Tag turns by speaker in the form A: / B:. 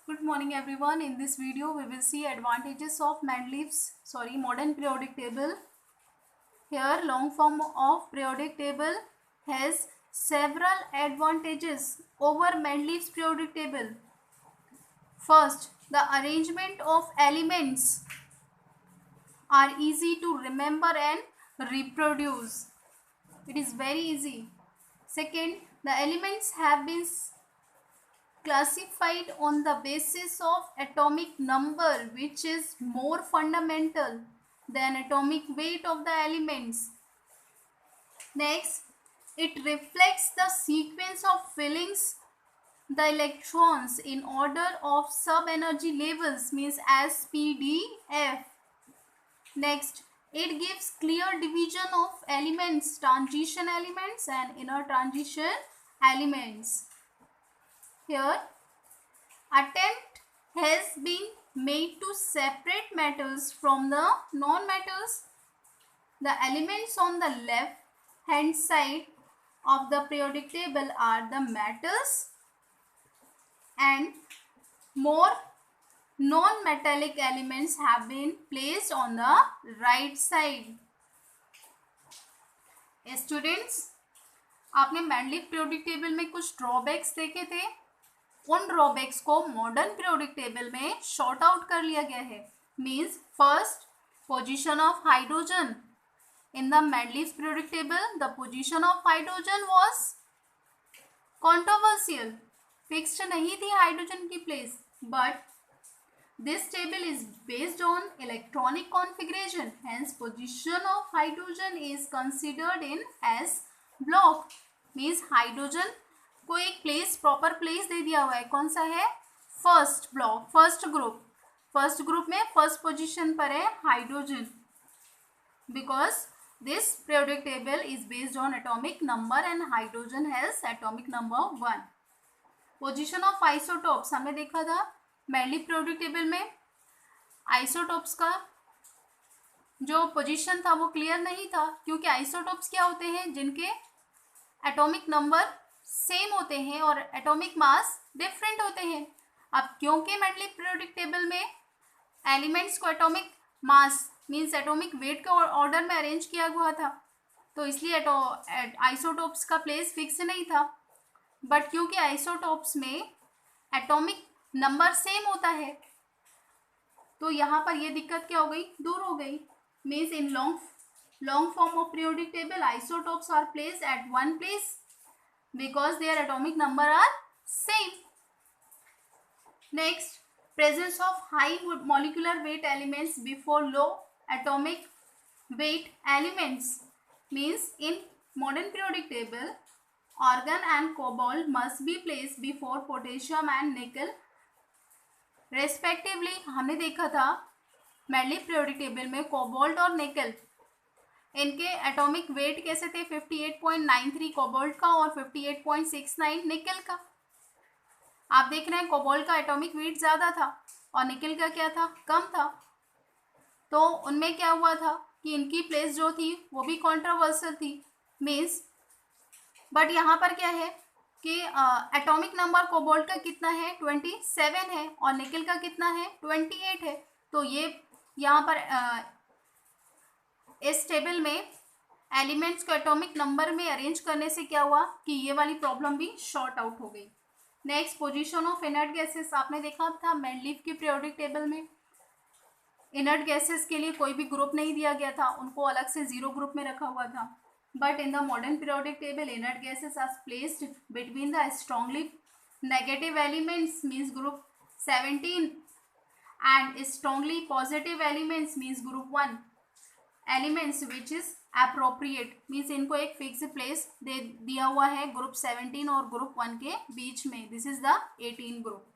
A: Good morning everyone. In this video we will see advantages of modern periodic table. Here long form of periodic table has several advantages over Mendeleev's periodic table. First, the arrangement of elements are easy to remember and reproduce. It is very easy. Second, the elements have been classified on the basis of atomic number, which is more fundamental than atomic weight of the elements. Next, it reflects the sequence of fillings the electrons in order of sub-energy levels, means S, P, D, F. Next, it gives clear division of elements, transition elements and inner transition elements. Here, attempt has been made to separate metals from the non-metals. The elements on the left hand side of the periodic table are the metals and more non-metallic elements have been placed on the right side. Students, आपने Mendeleev periodic table में कुछ drawbacks देखे थे. उन drawbacks को modern periodic table में short out कर लिया गया है. Means first, position of hydrogen in the Mendeleev periodic table. The position of hydrogen was controversial. Fixed नहीं थी हाइड्रोजन की place, but this table is based on electronic configuration. Hence position of hydrogen is considered in S block. Means hydrogen को एक place, proper place they दिया हुआ है. कौन सा है? First block, first group. First group में फर्स्ट पोजीशन पर है hydrogen, because this periodic table is based on atomic number and hydrogen has atomic number 1. Position of isotopes हमने देखा था मेंडलीव पीरियोडिक टेबल में. आइसोटोप्स का जो पोजीशन था वो क्लियर नहीं था, क्योंकि आइसोटोप्स क्या होते हैं? जिनके एटॉमिक नंबर सेम होते हैं और एटॉमिक मास डिफरेंट होते हैं. अब क्योंकि मेंडलीव पीरियोडिक टेबल में एलिमेंट्स को atomic mass means atomic weight के ऑर्डर में अरेंज किया हुआ था, तो इसलिए आइसोटोप्स का प्लेस फिक्स नहीं था. बट क्योंकि आइसोटोप्स में एटॉमिक नंबर सेम होता है, तो यहाँ पर ये दिक्कत क्या हो गई? दूर हो गई. Means in long form of periodic table isotopes are placed at one place because their atomic number are same. Next, presence of high molecular weight elements before low atomic weight elements. Means in modern periodic table, argon and cobalt must be placed before potassium and nickel respectively. हमने देखा था Mendeleev periodic table में cobalt और निकल, इनके atomic weight कैसे थे? 58.93 cobalt का और 58.69 निकल का. आप देख रहे हैं कोबाल्ट का एटॉमिक वेट ज़्यादा था और निकल का क्या था? कम था. तो उनमें क्या हुआ था कि इनकी प्लेस जो थी वो भी कंट्रोवर्शियल थी. मीन्स बट यहाँ पर क्या है कि एटॉमिक नंबर कोबाल्ट का कितना है? 27 है और निकल का कितना है? 28 है. तो ये यहाँ पर इस टेबल में एलिमेंट्स को एटॉमिक नंबर में अरेंज करने से क्या हुआ कि ये वाली प्रॉब्लम भी शॉर्ट आउट हो गई. Next, position of inert gases. आपने देखा था मेंडलीव की पीरियोडिक टेबल में इनर्ट गैसेस के लिए कोई भी ग्रुप नहीं दिया गया था, उनको अलग से जीरो ग्रुप में रखा हुआ था. But in the modern periodic table inert gases are placed between the strongly negative elements means group 17 and strongly positive elements means group 1 elements which is appropriate. Means इनको एक फिक्स प्लेस दे दिया हुआ है group 17 और group 1 के बीच में. This is the 18 group.